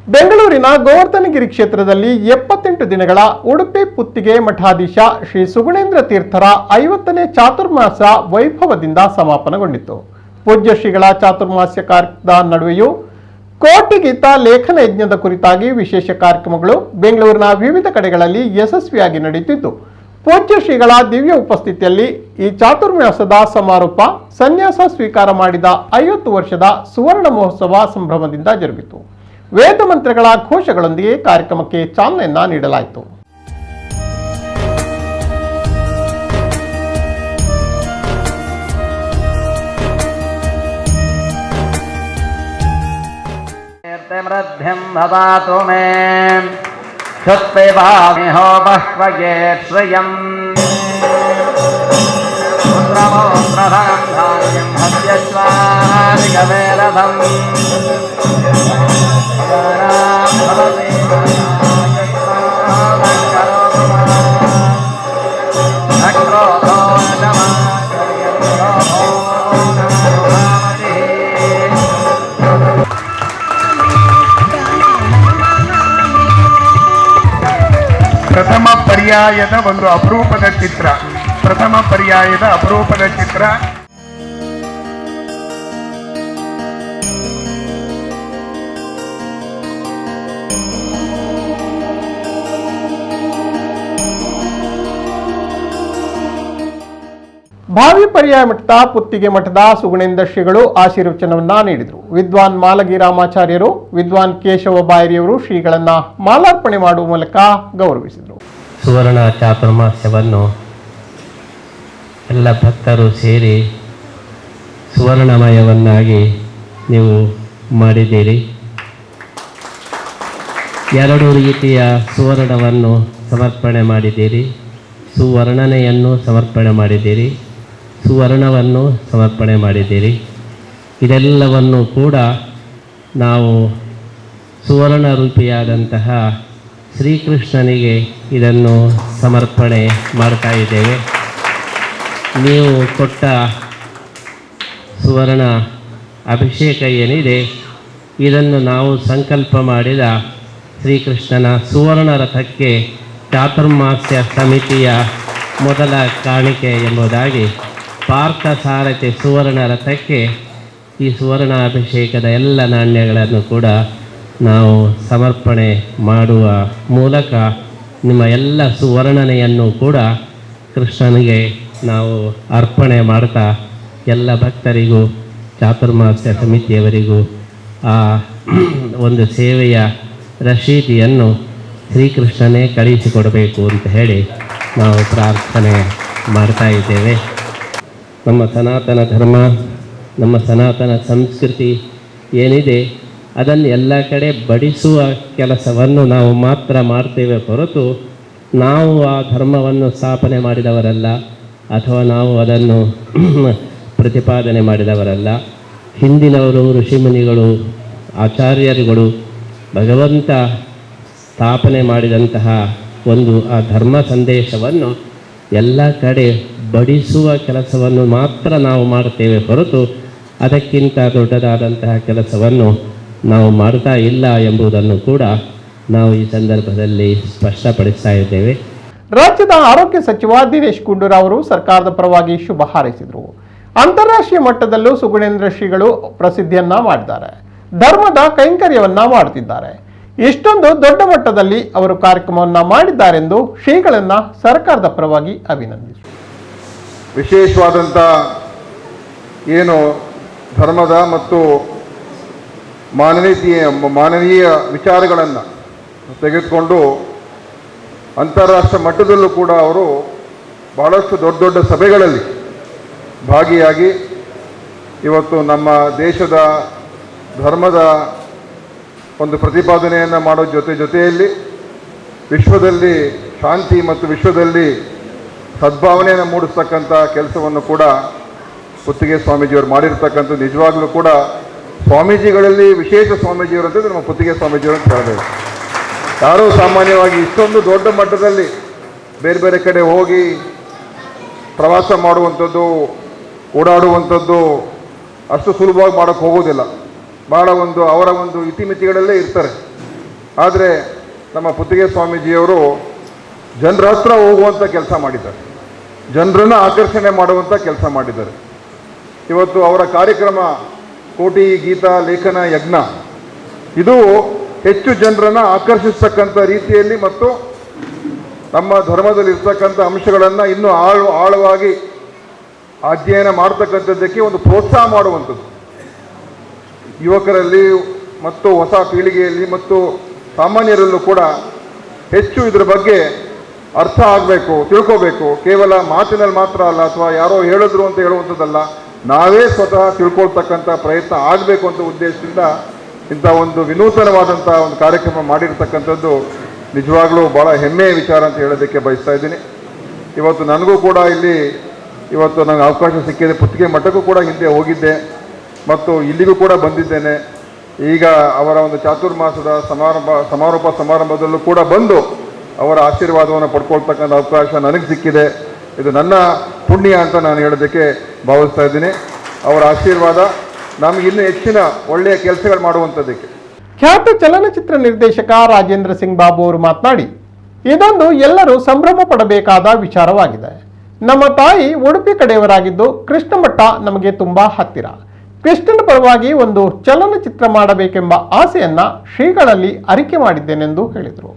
ಬೆಂಗಳೂರಿನ ಗೋವರ್ಧನಗಿರಿ ಕ್ಷೇತ್ರದಲ್ಲಿ 78 ದಿನಗಳ ಉಡುಪಿ ಪುತ್ತಿಗೆ ಮಠಾಧೀಶ ಶ್ರೀ ಸುಗುಣೇಂದ್ರ ತೀರ್ಥರ 50ನೇ ಚಾತುರ್ಮಾಸ ವೈಭವದಿಂದ ಸಮಾಪನಗೊಂಡಿತು. ಪೂಜ್ಯ ಶ್ರೀಗಳ ಚಾತುರ್ಮಾಸ್ಯ ಕಾರ್ಯದ ನಡುವೆಯೂ ಕೋಟಿ ಗೀತ ಲೇಖನ ಯಜ್ಞದ ಕುರಿತಾಗಿ ವಿಶೇಷ ಕಾರ್ಯಕ್ರಮಗಳು ಬೆಂಗಳೂರಿನ ವಿವಿಧ ಕಡೆಗಳಲ್ಲಿ ಯಶಸ್ವಿಯಾಗಿ ನಡೆಯುತ್ತಿದ್ದು, ಪೂಜ್ಯ ಶ್ರೀಗಳ ದಿವ್ಯ ಉಪಸ್ಥಿತಿಯಲ್ಲಿ ಈ ಚಾತುರ್ಮಾಸದ ಸಮಾರೋಪ ಸನ್ಯಾಸ ಸ್ವೀಕಾರ ಮಾಡಿದ 50 ವರ್ಷದ ಸುವರ್ಣ ಮಹೋತ್ಸವ ಸಂಭ್ರಮದಿಂದ ಜರುಗಿತು. ವೇದ ಮಂತ್ರಗಳ ಘೋಷಗಳೊಂದಿಗೆ ಕಾರ್ಯಕ್ರಮಕ್ಕೆ ಚಾಲನೆಯನ್ನ ನೀಡಲಾಯಿತು. ಪ್ರಥಮ ಪರ್ಯಾಯದ ಒಂದು ಅಪರೂಪದ ಚಿತ್ರ. ಭಾವಿ ಪರ್ಯಾಯ ಮಠದ ಪುತ್ತಿಗೆ ಮಠದ ಸುಗುಣೇಂದ್ರ ಶ್ರೀಗಳು ಆಶೀರ್ವಚನವನ್ನ ನೀಡಿದರು. ವಿದ್ವಾನ್ ಮಾಲಗಿ ರಾಮಾಚಾರ್ಯರು, ವಿದ್ವಾನ್ ಕೇಶವ ಬಾಯರಿಯವರು ಶ್ರೀಗಳನ್ನ ಮಾಲಾರ್ಪಣೆ ಮಾಡುವ ಮೂಲಕ ಗೌರವಿಸಿದರು. ಸುವರ್ಣ ಚಾತುರ್ಮಾಸ್ಯವನ್ನು ಎಲ್ಲ ಭಕ್ತರು ಸೇರಿ ಸುವರ್ಣಮಯವನ್ನಾಗಿ ನೀವು ಮಾಡಿದ್ದೀರಿ. 2 ರೀತಿಯ ಸುವರ್ಣವನ್ನು ಸಮರ್ಪಣೆ ಮಾಡಿದ್ದೀರಿ. ಸುವರ್ಣನೆಯನ್ನು ಸಮರ್ಪಣೆ ಮಾಡಿದ್ದೀರಿ, ಸುವರ್ಣವನ್ನು ಸಮರ್ಪಣೆ ಮಾಡಿದ್ದೀರಿ. ಇದೆಲ್ಲವನ್ನು ಕೂಡ ನಾವು ಸುವರ್ಣ ರೂಪಿಯಾದಂತಹ ಶ್ರೀಕೃಷ್ಣನಿಗೆ ಇದನ್ನು ಸಮರ್ಪಣೆ ಮಾಡ್ತಾ ಇದ್ದೇವೆ. ನೀವು ಕೊಟ್ಟ ಸುವರ್ಣ ಅಭಿಷೇಕ ಏನಿದೆ, ಇದನ್ನು ನಾವು ಸಂಕಲ್ಪ ಮಾಡಿದ ಶ್ರೀಕೃಷ್ಣನ ಸುವರ್ಣ ರಥಕ್ಕೆ ಚಾತುರ್ಮಾಸ್ಯ ಸಮಿತಿಯ ಮೊದಲ ಕಾಣಿಕೆ ಎಂಬುದಾಗಿ ಪಾರ್ಥಸಾರಥಿ ಸುವರ್ಣ ರಥಕ್ಕೆ ಈ ಸುವರ್ಣ ಅಭಿಷೇಕದ ಎಲ್ಲ ನಾಣ್ಯಗಳನ್ನು ಕೂಡ ನಾವು ಸಮರ್ಪಣೆ ಮಾಡುವ ಮೂಲಕ ನಿಮ್ಮ ಎಲ್ಲ ಸುವರ್ಣನೆಯನ್ನು ಕೂಡ ಕೃಷ್ಣನಿಗೆ ನಾವು ಅರ್ಪಣೆ ಮಾಡ್ತಾ ಎಲ್ಲ ಭಕ್ತರಿಗೂ ಚಾತುರ್ಮಾಸ್ಯ ಸಮಿತಿಯವರಿಗೂ ಆ ಒಂದು ಸೇವೆಯ ರಶೀದಿಯನ್ನು ಶ್ರೀಕೃಷ್ಣನೇ ಕಳಿಸಿಕೊಡಬೇಕು ಅಂತ ಹೇಳಿ ನಾವು ಪ್ರಾರ್ಥನೆ ಮಾಡ್ತಾ ಇದ್ದೇವೆ. ನಮ್ಮ ಸನಾತನ ಧರ್ಮ, ನಮ್ಮ ಸನಾತನ ಸಂಸ್ಕೃತಿ ಏನಿದೆ ಅದನ್ನು ಎಲ್ಲ ಕಡೆ ಬಡಿಸುವ ಕೆಲಸವನ್ನು ನಾವು ಮಾತ್ರ ಮಾಡ್ತೇವೆ ಹೊರತು ನಾವು ಆ ಧರ್ಮವನ್ನು ಸ್ಥಾಪನೆ ಮಾಡಿದವರಲ್ಲ, ಅಥವಾ ನಾವು ಅದನ್ನು ಪ್ರತಿಪಾದನೆ ಮಾಡಿದವರಲ್ಲ. ಹಿಂದಿನವರು, ಋಷಿಮುನಿಗಳು, ಆಚಾರ್ಯರುಗಳು ಭಗವಂತ ಸ್ಥಾಪನೆ ಮಾಡಿದಂತಹ ಒಂದು ಆ ಧರ್ಮ ಸಂದೇಶವನ್ನು ಎಲ್ಲ ಕಡೆ ಬಡಿಸುವ ಕೆಲಸವನ್ನು ಮಾತ್ರ ನಾವು ಮಾಡ್ತೇವೆ ಹೊರತು ಅದಕ್ಕಿಂತ ದೊಡ್ಡದಾದಂತಹ ಕೆಲಸವನ್ನು ನಾವು ಮಾಡ್ತಾ ಇಲ್ಲ ಎಂಬುದನ್ನು ಕೂಡ ನಾವು ಈ ಸಂದರ್ಭದಲ್ಲಿ ಸ್ಪಷ್ಟಪಡಿಸ್ತಾ ಇದ್ದೇವೆ. ರಾಜ್ಯದ ಆರೋಗ್ಯ ಸಚಿವ ದಿನೇಶ್ ಗುಂಡೂರಾವ್ ಅವರು ಸರ್ಕಾರದ ಪರವಾಗಿ ಶುಭ ಹಾರೈಸಿದರು. ಅಂತಾರಾಷ್ಟ್ರೀಯ ಮಟ್ಟದಲ್ಲೂ ಸುಗುಣೇಂದ್ರ ಶ್ರೀಗಳು ಪ್ರಸಿದ್ಧಿಯನ್ನ ಮಾಡಿದ್ದಾರೆ, ಧರ್ಮದ ಕೈಂಕರ್ಯವನ್ನ ಮಾಡುತ್ತಿದ್ದಾರೆ. ಇಷ್ಟೊಂದು ದೊಡ್ಡ ಮಟ್ಟದಲ್ಲಿ ಅವರು ಕಾರ್ಯಕ್ರಮವನ್ನ ಮಾಡಿದ್ದಾರೆಂದು ಶ್ರೀಗಳನ್ನ ಸರ್ಕಾರದ ಪರವಾಗಿ ಅಭಿನಂದಿಸಿದರು. ವಿಶೇಷವಾದಂಥ ಏನು ಧರ್ಮದ ಮತ್ತು ಮಾನವೀಯ ವಿಚಾರಗಳನ್ನು ತೆಗೆದುಕೊಂಡು ಅಂತಾರಾಷ್ಟ್ರೀಯ ಮಟ್ಟದಲ್ಲೂ ಕೂಡ ಅವರು ಬಹಳಷ್ಟು ದೊಡ್ಡ ದೊಡ್ಡ ಸಭೆಗಳಲ್ಲಿ ಭಾಗಿಯಾಗಿ ಇವತ್ತು ನಮ್ಮ ದೇಶದ ಧರ್ಮದ ಒಂದು ಪ್ರತಿಪಾದನೆಯನ್ನು ಮಾಡೋ ಜೊತೆಯಲ್ಲಿ ವಿಶ್ವದಲ್ಲಿ ಶಾಂತಿ ಮತ್ತು ವಿಶ್ವದಲ್ಲಿ ಸದ್ಭಾವನೆಯನ್ನು ಮೂಡಿಸ್ತಕ್ಕಂಥ ಕೆಲಸವನ್ನು ಕೂಡ ಪುತ್ತಿಗೆ ಸ್ವಾಮೀಜಿಯವರು ಮಾಡಿರ್ತಕ್ಕಂಥ ನಿಜವಾಗ್ಲೂ ಕೂಡ ಸ್ವಾಮೀಜಿಗಳಲ್ಲಿ ವಿಶೇಷ ಸ್ವಾಮೀಜಿಯವರು ಅಂತಂದರೆ ನಮ್ಮ ಪುತ್ತಿಗೆ ಸ್ವಾಮೀಜಿಯವರು ಅಂತ ಹೇಳಬೇಕು. ಯಾರೂ ಸಾಮಾನ್ಯವಾಗಿ ಇಷ್ಟೊಂದು ದೊಡ್ಡ ಮಟ್ಟದಲ್ಲಿ ಬೇರೆ ಬೇರೆ ಕಡೆ ಹೋಗಿ ಪ್ರವಾಸ ಮಾಡುವಂಥದ್ದು, ಓಡಾಡುವಂಥದ್ದು ಅಷ್ಟು ಸುಲಭವಾಗಿ ಮಾಡೋಕ್ಕೆ ಹೋಗೋದಿಲ್ಲ. ಭಾಳ ಅವರ ಒಂದು ಇತಿಮಿತಿಗಳಲ್ಲೇ ಇರ್ತಾರೆ. ಆದರೆ ನಮ್ಮ ಪುತ್ತಿಗೆ ಸ್ವಾಮೀಜಿಯವರು ಜನರ ಹತ್ರ ಹೋಗುವಂಥ ಕೆಲಸ ಮಾಡಿದ್ದಾರೆ, ಜನರನ್ನು ಆಕರ್ಷಣೆ ಮಾಡುವಂಥ ಕೆಲಸ ಮಾಡಿದ್ದಾರೆ. ಇವತ್ತು ಅವರ ಕಾರ್ಯಕ್ರಮ ಕೋಟಿ ಗೀತಾ ಲೇಖನ ಯಜ್ಞ ಇದು ಹೆಚ್ಚು ಜನರನ್ನು ಆಕರ್ಷಿಸ್ತಕ್ಕಂಥ ರೀತಿಯಲ್ಲಿ ಮತ್ತು ನಮ್ಮ ಧರ್ಮದಲ್ಲಿ ಇರ್ತಕ್ಕಂಥ ಅಂಶಗಳನ್ನು ಇನ್ನೂ ಆಳವಾಗಿ ಅಧ್ಯಯನ ಮಾಡ್ತಕ್ಕಂಥದ್ದಕ್ಕೆ ಒಂದು ಪ್ರೋತ್ಸಾಹ ಮಾಡುವಂಥದ್ದು, ಯುವಕರಲ್ಲಿ ಮತ್ತು ಹೊಸ ಪೀಳಿಗೆಯಲ್ಲಿ ಮತ್ತು ಸಾಮಾನ್ಯರಲ್ಲೂ ಕೂಡ ಹೆಚ್ಚು ಇದರ ಬಗ್ಗೆ ಅರ್ಥ ಆಗಬೇಕು, ತಿಳ್ಕೋಬೇಕು. ಕೇವಲ ಮಾತಿನಲ್ಲಿ ಮಾತ್ರ ಅಲ್ಲ, ಅಥವಾ ಯಾರೋ ಹೇಳಿದ್ರು ಅಂತ ಹೇಳುವಂಥದ್ದಲ್ಲ, ನಾವೇ ಸ್ವತಃ ತಿಳ್ಕೊಳ್ತಕ್ಕಂಥ ಪ್ರಯತ್ನ ಆಗಬೇಕು ಅಂತ ಉದ್ದೇಶದಿಂದ ಇಂಥ ಒಂದು ವಿನೂತನವಾದಂಥ ಒಂದು ಕಾರ್ಯಕ್ರಮ ಮಾಡಿರ್ತಕ್ಕಂಥದ್ದು ನಿಜವಾಗ್ಲೂ ಭಾಳ ಹೆಮ್ಮೆಯ ವಿಚಾರ ಅಂತ ಹೇಳೋದಕ್ಕೆ ಬಯಸ್ತಾ ಇದ್ದೀನಿ. ಇವತ್ತು ನನಗೂ ಕೂಡ ಇಲ್ಲಿ ಇವತ್ತು ನನಗೆ ಅವಕಾಶ ಸಿಕ್ಕಿದೆ. ಪುತ್ತಿಗೆ ಮಠಕ್ಕೂ ಕೂಡ ಹಿಂದೆ ಹೋಗಿದ್ದೆ ಮತ್ತು ಇಲ್ಲಿಗೂ ಕೂಡ ಬಂದಿದ್ದೇನೆ. ಈಗ ಅವರ ಒಂದು ಚಾತುರ್ಮಾಸದ ಸಮಾರೋಪ ಸಮಾರಂಭದಲ್ಲೂ ಕೂಡ ಬಂದು ಅವರ ಆಶೀರ್ವಾದವನ್ನು ಪಡ್ಕೊಳ್ತಕ್ಕಂಥ ಅವಕಾಶ ನನಗೆ ಸಿಕ್ಕಿದೆ. ಇದು ನನ್ನ ಪುಣ್ಯ ಅಂತ ನಾನು ಹೇಳೋದಕ್ಕೆ ಭಾವಿಸ್ತಾ ಇದ್ದೀನಿ. ಅವರ ಆಶೀರ್ವಾದ ನಮಗೆ ಇನ್ನೂ ಹೆಚ್ಚಿನ ಒಳ್ಳೆಯ ಕೆಲಸಗಳು ಮಾಡುವಂಥದ್ದಕ್ಕೆ. ಖ್ಯಾತ ಚಲನಚಿತ್ರ ನಿರ್ದೇಶಕ ರಾಜೇಂದ್ರ ಸಿಂಗ್ ಬಾಬು ಅವರು ಮಾತನಾಡಿ, ಇದೊಂದು ಎಲ್ಲರೂ ಸಂಭ್ರಮ ಪಡಬೇಕಾದ ವಿಚಾರವಾಗಿದೆ. ನಮ್ಮ ತಾಯಿ ಉಡುಪಿ ಕಡೆಯವರಾಗಿದ್ದು ಕೃಷ್ಣಮಠ ನಮಗೆ ತುಂಬಾ ಹತ್ತಿರ. ಕೃಷ್ಣನ ಪರವಾಗಿ ಒಂದು ಚಲನಚಿತ್ರ ಮಾಡಬೇಕೆಂಬ ಆಸೆಯನ್ನ ಶ್ರೀಗಳಲ್ಲಿ ಅರಿಕೆ ಮಾಡಿದ್ದೇನೆಂದು ಹೇಳಿದರು.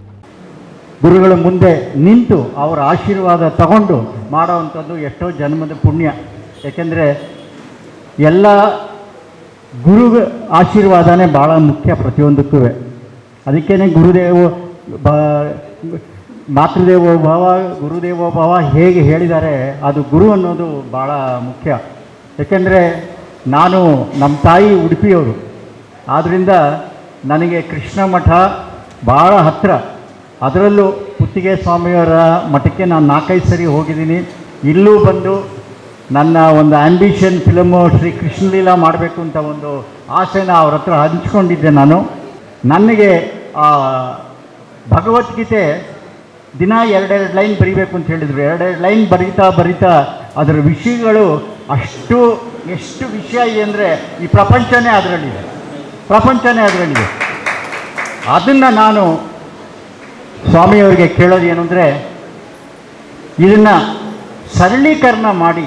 ಗುರುಗಳ ಮುಂದೆ ನಿಂತು ಅವರ ಆಶೀರ್ವಾದ ತಗೊಂಡು ಮಾಡೋವಂಥದ್ದು ಎಷ್ಟೋ ಜನ್ಮದ ಪುಣ್ಯ. ಏಕೆಂದರೆ ಎಲ್ಲ ಗುರು ಆಶೀರ್ವಾದನೇ ಭಾಳ ಮುಖ್ಯ ಪ್ರತಿಯೊಂದಕ್ಕೂ. ಅದಕ್ಕೇ ಮಾತೃದೇವೋ ಭವ ಗುರುದೇವೋ ಭವ ಹೇಗೆ ಹೇಳಿದ್ದಾರೆ, ಅದು ಗುರು ಅನ್ನೋದು ಭಾಳ ಮುಖ್ಯ. ಏಕೆಂದರೆ ನಮ್ಮ ತಾಯಿ ಉಡುಪಿಯವರು, ಆದ್ದರಿಂದ ನನಗೆ ಕೃಷ್ಣ ಮಠ ಭಾಳ ಹತ್ತಿರ. ಅದರಲ್ಲೂ ಪುತ್ತಿಗೆ ಸ್ವಾಮಿಯವರ ಮಠಕ್ಕೆ ನಾನು 4-5 ಸರಿ ಹೋಗಿದ್ದೀನಿ. ಇಲ್ಲೂ ಬಂದು ನನ್ನ ಒಂದು ಆ್ಯಂಬಿಷನ್ ಫಿಲಮು ಶ್ರೀ ಕೃಷ್ಣಲೀಲಾ ಮಾಡಬೇಕು ಅಂತ ಒಂದು ಆಸೆನ ಅವ್ರ ಹತ್ರ ಹಂಚ್ಕೊಂಡಿದ್ದೆ ನಾನು. ನನಗೆ ಭಗವದ್ಗೀತೆ ದಿನ 2 ಲೈನ್ ಬರೀಬೇಕು ಅಂತ ಹೇಳಿದರು. 2 ಲೈನ್ ಬರೀತಾ ಅದರ ವಿಷಯಗಳು ಎಷ್ಟು ವಿಷಯ ಇದೆ ಅಂದರೆ ಈ ಪ್ರಪಂಚನೇ ಅದರಲ್ಲಿದೆ. ಅದನ್ನು ನಾನು ಸ್ವಾಮಿಯವರಿಗೆ ಕೇಳೋದು ಏನು ಅಂದರೆ, ಇದನ್ನು ಸರಳೀಕರಣ ಮಾಡಿ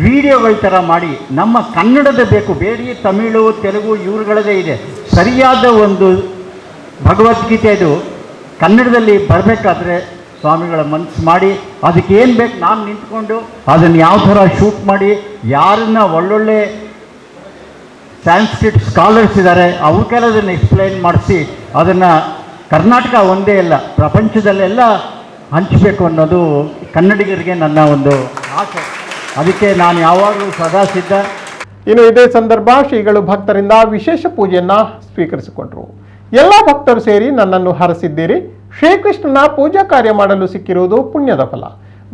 ವಿಡಿಯೋಗಳ ಥರ ಮಾಡಿ, ನಮ್ಮ ಕನ್ನಡದ ಬೇಕು, ಬೇರೆ ತಮಿಳು ತೆಲುಗು ಇವ್ರುಗಳದೇ ಇದೆ. ಸರಿಯಾದ ಒಂದು ಭಗವದ್ಗೀತೆ ಇದು ಕನ್ನಡದಲ್ಲಿ ಬರಬೇಕಾದ್ರೆ ಸ್ವಾಮಿಗಳ ಮನಸ್ಸು ಮಾಡಿ ಅದಕ್ಕೆ ಏನು ಬೇಕು ನಾನು ನಿಂತ್ಕೊಂಡು ಅದನ್ನು ಯಾವ ಥರ ಶೂಟ್ ಮಾಡಿ, ಯಾರನ್ನ ಒಳ್ಳೊಳ್ಳೆ ಸ್ಯಾನ್ಸ್ಕ್ರಿಟ್ ಸ್ಕಾಲರ್ಸ್ ಇದ್ದಾರೆ ಅವ್ರಿಗೆಲ್ಲ ಅದನ್ನು ಎಕ್ಸ್ಪ್ಲೈನ್ ಮಾಡಿಸಿ ಅದನ್ನು ಕರ್ನಾಟಕ ಒಂದೇ ಅಲ್ಲ ಪ್ರಪಂಚದಲ್ಲೆಲ್ಲ ಹಂಚಬೇಕು ಅನ್ನೋದು ಕನ್ನಡಿಗರಿಗೆ ನನ್ನ ಒಂದು ಆಸೆ. ಅದಕ್ಕೆ ನಾನು ಯಾವಾಗಲೂ ಸದಾ ಸಿದ್ಧ. ಇನ್ನು ಇದೇ ಸಂದರ್ಭ ಶ್ರೀಗಳು ಭಕ್ತರಿಂದ ವಿಶೇಷ ಪೂಜೆಯನ್ನ ಸ್ವೀಕರಿಸಿಕೊಂಡರು. ಎಲ್ಲ ಭಕ್ತರು ಸೇರಿ ನನ್ನನ್ನು ಹರಸಿದ್ದೀರಿ. ಶ್ರೀಕೃಷ್ಣನ ಪೂಜಾ ಕಾರ್ಯ ಮಾಡಲು ಸಿಕ್ಕಿರುವುದು ಪುಣ್ಯದ ಫಲ.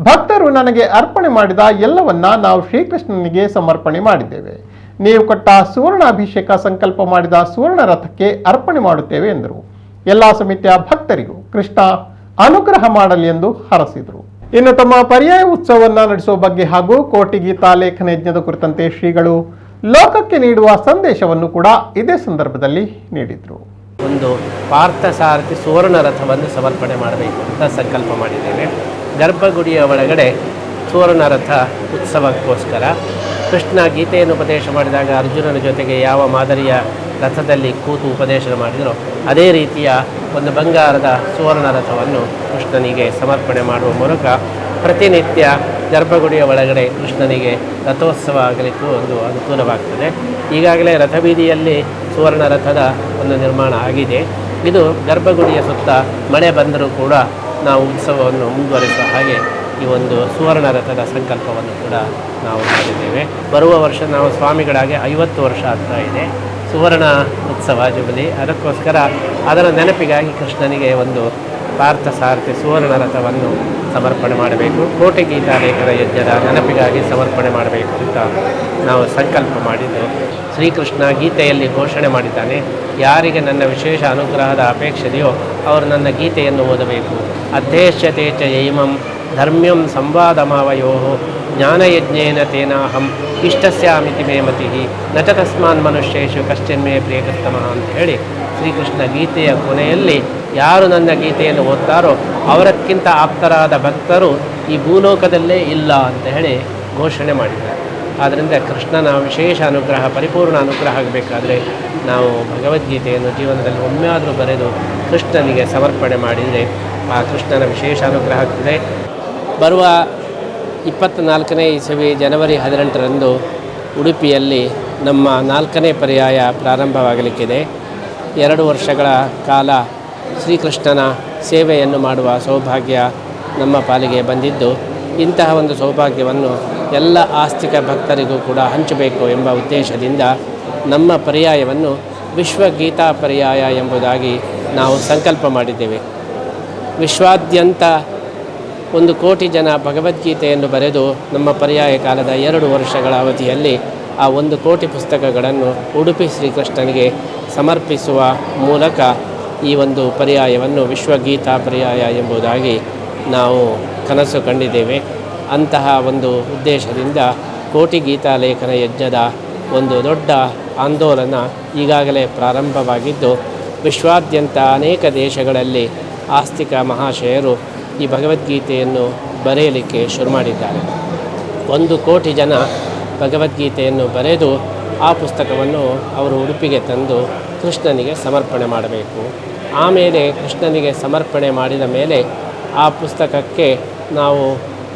ಭಕ್ತರು ನನಗೆ ಅರ್ಪಣೆ ಮಾಡಿದ ಎಲ್ಲವನ್ನ ನಾವು ಶ್ರೀಕೃಷ್ಣನಿಗೆ ಸಮರ್ಪಣೆ ಮಾಡಿದ್ದೇವೆ. ನೀವು ಕೊಟ್ಟ ಸುವರ್ಣಾಭಿಷೇಕ ಸಂಕಲ್ಪ ಮಾಡಿದ ಸುವರ್ಣ ರಥಕ್ಕೆ ಅರ್ಪಣೆ ಮಾಡುತ್ತೇವೆ ಎಂದರು. ಎಲ್ಲ ಸಮಿತಿಯ ಭಕ್ತರಿಗೂ ಕೃಷ್ಣ ಅನುಗ್ರಹ ಮಾಡಲಿ ಎಂದು ಹರಸಿದರು. ಇನ್ನು ತಮ್ಮ ಪರ್ಯಾಯ ಉತ್ಸವವನ್ನ ನಡೆಸುವ ಬಗ್ಗೆ ಹಾಗೂ ಕೋಟಿ ಗೀತಾ ಲೇಖನ ಯಜ್ಞದ ಕುರಿತಂತೆ ಶ್ರೀಗಳು ಲೋಕಕ್ಕೆ ನೀಡುವ ಸಂದೇಶವನ್ನು ಕೂಡ ಇದೇ ಸಂದರ್ಭದಲ್ಲಿ ನೀಡಿದರು. ಒಂದು ಪಾರ್ಥಸಾರಥಿ ಸುವರ್ಣ ರಥವನ್ನು ಸಮರ್ಪಣೆ ಮಾಡಬೇಕು ಅಂತ ಸಂಕಲ್ಪ ಮಾಡಿದ್ದೇವೆ. ಗರ್ಭಗುಡಿಯ ಒಳಗಡೆ ಸುವರ್ಣ ರಥ ಉತ್ಸವಕ್ಕೋಸ್ಕರ ಕೃಷ್ಣ ಗೀತೆಯನ್ನು ಉಪದೇಶ ಮಾಡಿದಾಗ ಅರ್ಜುನನ ಜೊತೆಗೆ ಯಾವ ಮಾದರಿಯ ರಥದಲ್ಲಿ ಕೂತು ಉಪದೇಶ ಮಾಡಿದರೋ ಅದೇ ರೀತಿಯ ಒಂದು ಬಂಗಾರದ ಸುವರ್ಣ ರಥವನ್ನು ಕೃಷ್ಣನಿಗೆ ಸಮರ್ಪಣೆ ಮಾಡುವ ಮೂಲಕ ಪ್ರತಿನಿತ್ಯ ಗರ್ಭಗುಡಿಯ ಒಳಗಡೆ ಕೃಷ್ಣನಿಗೆ ರಥೋತ್ಸವ ಆಗಲಿಕ್ಕೂ ಒಂದು ಅನುಕೂಲವಾಗ್ತದೆ. ಈಗಾಗಲೇ ರಥಬೀದಿಯಲ್ಲಿ ಸುವರ್ಣ ರಥದ ಒಂದು ನಿರ್ಮಾಣ ಆಗಿದೆ. ಇದು ಗರ್ಭಗುಡಿಯ ಸುತ್ತ ಮಳೆ ಬಂದರೂ ಕೂಡ ನಾವು ಉತ್ಸವವನ್ನು ಮುಂದುವರಿಸುವ ಹಾಗೆ ಈ ಒಂದು ಸುವರ್ಣ ರಥದ ಸಂಕಲ್ಪವನ್ನು ಕೂಡ ನಾವು ಮಾಡಿದ್ದೇವೆ. ಬರುವ ವರ್ಷ ನಾವು ಸ್ವಾಮಿಗಳಾಗಿ 50 ವರ್ಷ ಆಗ್ತಾ ಇದೆ ಸುವರ್ಣ ಉತ್ಸವ ಜುಬಿಲಿ. ಅದಕ್ಕೋಸ್ಕರ ಅದರ ನೆನಪಿಗಾಗಿ ಕೃಷ್ಣನಿಗೆ ಒಂದು ಪಾರ್ಥಸಾರಥಿ ಸುವರ್ಣ ರಥವನ್ನು ಸಮರ್ಪಣೆ ಮಾಡಬೇಕು. ಕೋಟಿ ಗೀತಾ ಲೇಖನ ಯಜ್ಞದ ನೆನಪಿಗಾಗಿ ಸಮರ್ಪಣೆ ಮಾಡಬೇಕು ಅಂತ ನಾವು ಸಂಕಲ್ಪ ಮಾಡಿದ್ದು. ಶ್ರೀಕೃಷ್ಣ ಗೀತೆಯಲ್ಲಿ ಘೋಷಣೆ ಮಾಡಿದ್ದಾನೆ, ಯಾರಿಗೆ ನನ್ನ ವಿಶೇಷ ಅನುಗ್ರಹದ ಅಪೇಕ್ಷೆದೆಯೋ ಅವರು ನನ್ನ ಗೀತೆಯನ್ನು ಓದಬೇಕು. ಅಧ್ಯೇಶ್ಯತೆ ಚ ಯೈಮಂ ಧರ್ಮ್ಯಂ ಸಂವಾದಮಾವಯೋ ಜ್ಞಾನಯಜ್ಞೇನ ತೇನಾಹಂ ಇಷ್ಟಸ್ಯಾಮಿತಿ ಮೇ ಮತಿ ನ ಚ ತಸ್ಮಾನ್ ಮನುಷ್ಯೇಶು ಕಶ್ಚಿನ್ಮೇ ಪ್ರಿಯಕೃತ್ತಮಃ ಅಂತ ಹೇಳಿ ಶ್ರೀಕೃಷ್ಣ ಗೀತೆಯ ಕೊನೆಯಲ್ಲಿ ಯಾರು ನನ್ನ ಗೀತೆಯನ್ನು ಓದ್ತಾರೋ ಅವರಕ್ಕಿಂತ ಆಪ್ತರಾದ ಭಕ್ತರು ಈ ಭೂಲೋಕದಲ್ಲೇ ಇಲ್ಲ ಅಂತ ಹೇಳಿ ಘೋಷಣೆ ಮಾಡಿದ್ದಾರೆ. ಆದ್ದರಿಂದ ಕೃಷ್ಣನ ವಿಶೇಷ ಅನುಗ್ರಹ, ಪರಿಪೂರ್ಣ ಅನುಗ್ರಹ ಆಗಬೇಕಾದ್ರೆ ನಾವು ಭಗವದ್ಗೀತೆಯನ್ನು ಜೀವನದಲ್ಲಿ ಒಮ್ಮೆ ಆದರೂ ಬರೆದು ಕೃಷ್ಣನಿಗೆ ಸಮರ್ಪಣೆ ಮಾಡಿದರೆ ಆ ಕೃಷ್ಣನ ವಿಶೇಷ ಅನುಗ್ರಹ ಆಗ್ತದೆ. ಬರುವ 24ನೇ ಇಸವಿ ಜನವರಿ 18ರಂದು ಉಡುಪಿಯಲ್ಲಿ ನಮ್ಮ 4ನೇ ಪರ್ಯಾಯ ಪ್ರಾರಂಭವಾಗಲಿಕ್ಕಿದೆ. 2 ವರ್ಷಗಳ ಕಾಲ ಶ್ರೀಕೃಷ್ಣನ ಸೇವೆಯನ್ನು ಮಾಡುವ ಸೌಭಾಗ್ಯ ನಮ್ಮ ಪಾಲಿಗೆ ಬಂದಿದ್ದು, ಇಂತಹ ಒಂದು ಸೌಭಾಗ್ಯವನ್ನು ಎಲ್ಲ ಆಸ್ತಿಕ ಭಕ್ತರಿಗೂ ಕೂಡ ಹಂಚಬೇಕು ಎಂಬ ಉದ್ದೇಶದಿಂದ ನಮ್ಮ ಪರ್ಯಾಯವನ್ನು ವಿಶ್ವಗೀತಾ ಪರ್ಯಾಯ ಎಂಬುದಾಗಿ ನಾವು ಸಂಕಲ್ಪ ಮಾಡಿದ್ದೇವೆ. ವಿಶ್ವಾದ್ಯಂತ 1 ಕೋಟಿ ಜನ ಭಗವದ್ಗೀತೆಯನ್ನು ಬರೆದು ನಮ್ಮ ಪರ್ಯಾಯ ಕಾಲದ 2 ವರ್ಷಗಳ ಅವಧಿಯಲ್ಲಿ ಆ 1 ಕೋಟಿ ಪುಸ್ತಕಗಳನ್ನು ಉಡುಪಿ ಶ್ರೀಕೃಷ್ಣನಿಗೆ ಸಮರ್ಪಿಸುವ ಮೂಲಕ ಈ ಒಂದು ಪರ್ಯಾಯವನ್ನು ವಿಶ್ವಗೀತಾ ಪರ್ಯಾಯ ಎಂಬುದಾಗಿ ನಾವು ಕನಸು ಕಂಡಿದ್ದೇವೆ. ಅಂತಹ ಒಂದು ಉದ್ದೇಶದಿಂದ ಕೋಟಿ ಗೀತಾ ಲೇಖನ ಯಜ್ಞದ ಒಂದು ದೊಡ್ಡ ಆಂದೋಲನ ಈಗಾಗಲೇ ಪ್ರಾರಂಭವಾಗಿದ್ದು, ವಿಶ್ವಾದ್ಯಂತ ಅನೇಕ ದೇಶಗಳಲ್ಲಿ ಆಸ್ತಿಕ ಮಹಾಶಯರು ಈ ಭಗವದ್ಗೀತೆಯನ್ನು ಬರೆಯಲಿಕ್ಕೆ ಶುರು ಮಾಡಿದ್ದಾರೆ. 1 ಕೋಟಿ ಜನ ಭಗವದ್ಗೀತೆಯನ್ನು ಬರೆದು ಆ ಪುಸ್ತಕವನ್ನು ಅವರು ಉಡುಪಿಗೆ ತಂದು ಕೃಷ್ಣನಿಗೆ ಸಮರ್ಪಣೆ ಮಾಡಬೇಕು. ಆಮೇಲೆ ಕೃಷ್ಣನಿಗೆ ಸಮರ್ಪಣೆ ಮಾಡಿದ ಮೇಲೆ ಆ ಪುಸ್ತಕಕ್ಕೆ ನಾವು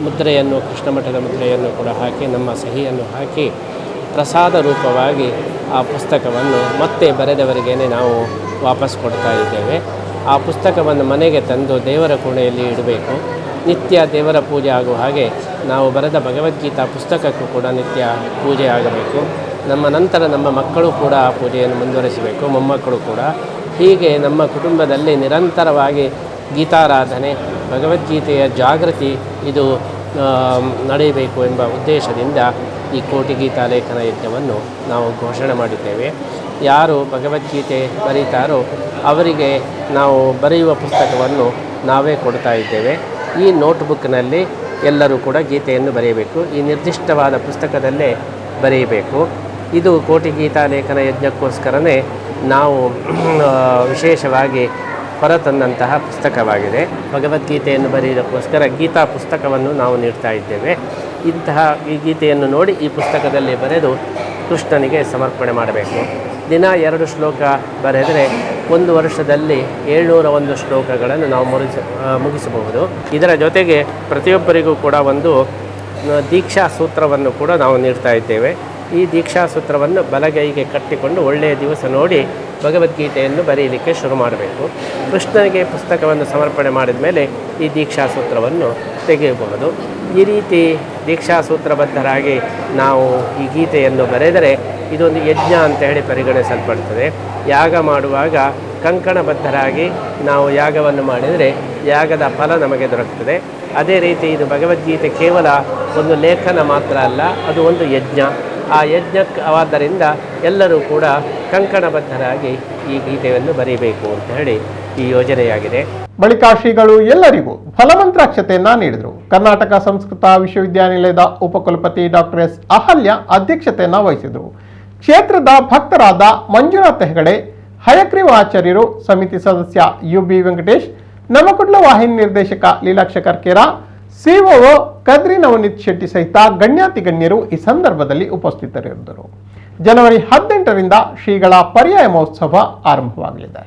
ಮುದ್ರೆಯನ್ನು, ಕೃಷ್ಣ ಮಠದ ಮುದ್ರೆಯನ್ನು ಕೂಡ ಹಾಕಿ ನಮ್ಮ ಸಹಿಯನ್ನು ಹಾಕಿ ಪ್ರಸಾದ ರೂಪವಾಗಿ ಆ ಪುಸ್ತಕವನ್ನು ಮತ್ತೆ ಬರೆದವರಿಗೇನೆ ನಾವು ವಾಪಸ್ ಕೊಡ್ತಾ ಇದ್ದೇವೆ. ಆ ಪುಸ್ತಕವನ್ನು ಮನೆಗೆ ತಂದು ದೇವರ ಕೋಣೆಯಲ್ಲಿ ಇಡಬೇಕು. ನಿತ್ಯ ದೇವರ ಪೂಜೆ ಆಗುವ ಹಾಗೆ ನಾವು ಬರೆದ ಭಗವದ್ಗೀತಾ ಪುಸ್ತಕಕ್ಕೂ ಕೂಡ ನಿತ್ಯ ಪೂಜೆ ಆಗಬೇಕು. ನಮ್ಮ ನಂತರ ನಮ್ಮ ಮಕ್ಕಳು ಕೂಡ ಆ ಪೂಜೆಯನ್ನು ಮುಂದುವರಿಸಬೇಕು, ಮೊಮ್ಮಕ್ಕಳು ಕೂಡ. ಹೀಗೆ ನಮ್ಮ ಕುಟುಂಬದಲ್ಲಿ ನಿರಂತರವಾಗಿ ಗೀತಾರಾಧನೆ, ಭಗವದ್ಗೀತೆಯ ಜಾಗೃತಿ ಇದು ನಡೆಯಬೇಕು ಎಂಬ ಉದ್ದೇಶದಿಂದ ಈ ಕೋಟಿ ಗೀತಾ ಲೇಖನ ಯಜ್ಞವನ್ನು ನಾವು ಘೋಷಣೆ ಮಾಡಿದ್ದೇವೆ. ಯಾರು ಭಗವದ್ಗೀತೆ ಬರೀತಾರೋ ಅವರಿಗೆ ನಾವು ಬರೆಯುವ ಪುಸ್ತಕವನ್ನು ನಾವೇ ಕೊಡ್ತಾ ಇದ್ದೇವೆ. ಈ ನೋಟ್ಬುಕ್ನಲ್ಲಿ ಎಲ್ಲರೂ ಕೂಡ ಗೀತೆಯನ್ನು ಬರೆಯಬೇಕು. ಈ ನಿರ್ದಿಷ್ಟವಾದ ಪುಸ್ತಕದಲ್ಲೇ ಬರೆಯಬೇಕು. ಇದು ಕೋಟಿ ಗೀತಾ ಲೇಖನ ಯಜ್ಞಕ್ಕೋಸ್ಕರನೇ ನಾವು ವಿಶೇಷವಾಗಿ ಹೊರತಂದಂತಹ ಪುಸ್ತಕವಾಗಿದೆ. ಭಗವದ್ಗೀತೆಯನ್ನು ಬರೆಯೋದಕ್ಕೋಸ್ಕರ ಗೀತಾ ಪುಸ್ತಕವನ್ನು ನಾವು ನೀಡ್ತಾ ಇದ್ದೇವೆ. ಈ ಗೀತೆಯನ್ನು ನೋಡಿ ಈ ಪುಸ್ತಕದಲ್ಲಿ ಬರೆದು ಕೃಷ್ಣನಿಗೆ ಸಮರ್ಪಣೆ ಮಾಡಬೇಕು. ದಿನ 2 ಶ್ಲೋಕ ಬರೆದರೆ 1 ವರ್ಷದಲ್ಲಿ 701 ಶ್ಲೋಕಗಳನ್ನು ನಾವು ಮುಗಿಸಬಹುದು. ಇದರ ಜೊತೆಗೆ ಪ್ರತಿಯೊಬ್ಬರಿಗೂ ಕೂಡ ಒಂದು ದೀಕ್ಷಾ ಸೂತ್ರವನ್ನು ಕೂಡ ನಾವು ನೀಡ್ತಾ ಇದ್ದೇವೆ. ಈ ದೀಕ್ಷಾ ಸೂತ್ರವನ್ನು ಬಲಗೈಗೆ ಕಟ್ಟಿಕೊಂಡು ಒಳ್ಳೆಯ ದಿವಸ ನೋಡಿ ಭಗವದ್ಗೀತೆಯನ್ನು ಬರೆಯಲಿಕ್ಕೆ ಶುರು ಮಾಡಬೇಕು. ಕೃಷ್ಣನಿಗೆ ಪುಸ್ತಕವನ್ನು ಸಮರ್ಪಣೆ ಮಾಡಿದ ಮೇಲೆ ಈ ದೀಕ್ಷಾ ಸೂತ್ರವನ್ನು ತೆಗೆಯಬಹುದು. ಈ ರೀತಿ ದೀಕ್ಷಾ ಸೂತ್ರಬದ್ಧರಾಗಿ ನಾವು ಈ ಗೀತೆಯನ್ನು ಬರೆದರೆ ಇದೊಂದು ಯಜ್ಞ ಅಂತ ಹೇಳಿ ಪರಿಗಣಿಸಲ್ಪಡ್ತದೆ. ಯಾಗ ಮಾಡುವಾಗ ಕಂಕಣಬದ್ಧರಾಗಿ ನಾವು ಯಾಗವನ್ನು ಮಾಡಿದರೆ ಯಾಗದ ಫಲ ನಮಗೆ ದೊರಕ್ತದೆ. ಅದೇ ರೀತಿ ಇದು ಭಗವದ್ಗೀತೆ ಕೇವಲ ಒಂದು ಲೇಖನ ಮಾತ್ರ ಅಲ್ಲ, ಅದು ಒಂದು ಯಜ್ಞ. ಆ ಯಜ್ಞವಾದ್ದರಿಂದ ಎಲ್ಲರೂ ಕೂಡ ಕಂಕಣಬದ್ಧರಾಗಿ ಈ ಗೀತೆಯನ್ನು ಬರೀಬೇಕು ಅಂತ ಹೇಳಿ ಈ ಯೋಜನೆಯಾಗಿದೆ. ಬಳಿಕ ಶ್ರೀಗಳು ಎಲ್ಲರಿಗೂ ಫಲಮಂತ್ರಾಕ್ಷತೆಯನ್ನ ನೀಡಿದರು. ಕರ್ನಾಟಕ ಸಂಸ್ಕೃತ ವಿಶ್ವವಿದ್ಯಾನಿಲಯದ ಉಪಕುಲಪತಿ ಡಾಕ್ಟರ್ ಎಸ್ ಅಹಲ್ಯ ಅಧ್ಯಕ್ಷತೆಯನ್ನ ವಹಿಸಿದರು. ಕ್ಷೇತ್ರದ ಭಕ್ತರಾದ ಮಂಜುನಾಥ ಹೆಗಡೆ, ಹಯಗ್ರೀವ ಆಚಾರ್ಯರು, ಸಮಿತಿ ಸದಸ್ಯ UB ವೆಂಕಟೇಶ್, ನಮಕುಡ್ಲ ವಾಹಿನಿ ನಿರ್ದೇಶಕ ಲೀಲಾಕ್ಷ ಕರ್ಕೇರ, COO ಕದ್ರಿ ನವನೀತ್ ಶೆಟ್ಟಿ ಸಹಿತ ಗಣ್ಯಾತಿ ಗಣ್ಯರು ಈ ಸಂದರ್ಭದಲ್ಲಿ ಉಪಸ್ಥಿತರಿದ್ದರು. ಜನವರಿ 18ರಿಂದ ಶ್ರೀಗಳ ಪರ್ಯಾಯ ಮಹೋತ್ಸವ ಆರಂಭವಾಗಲಿದೆ.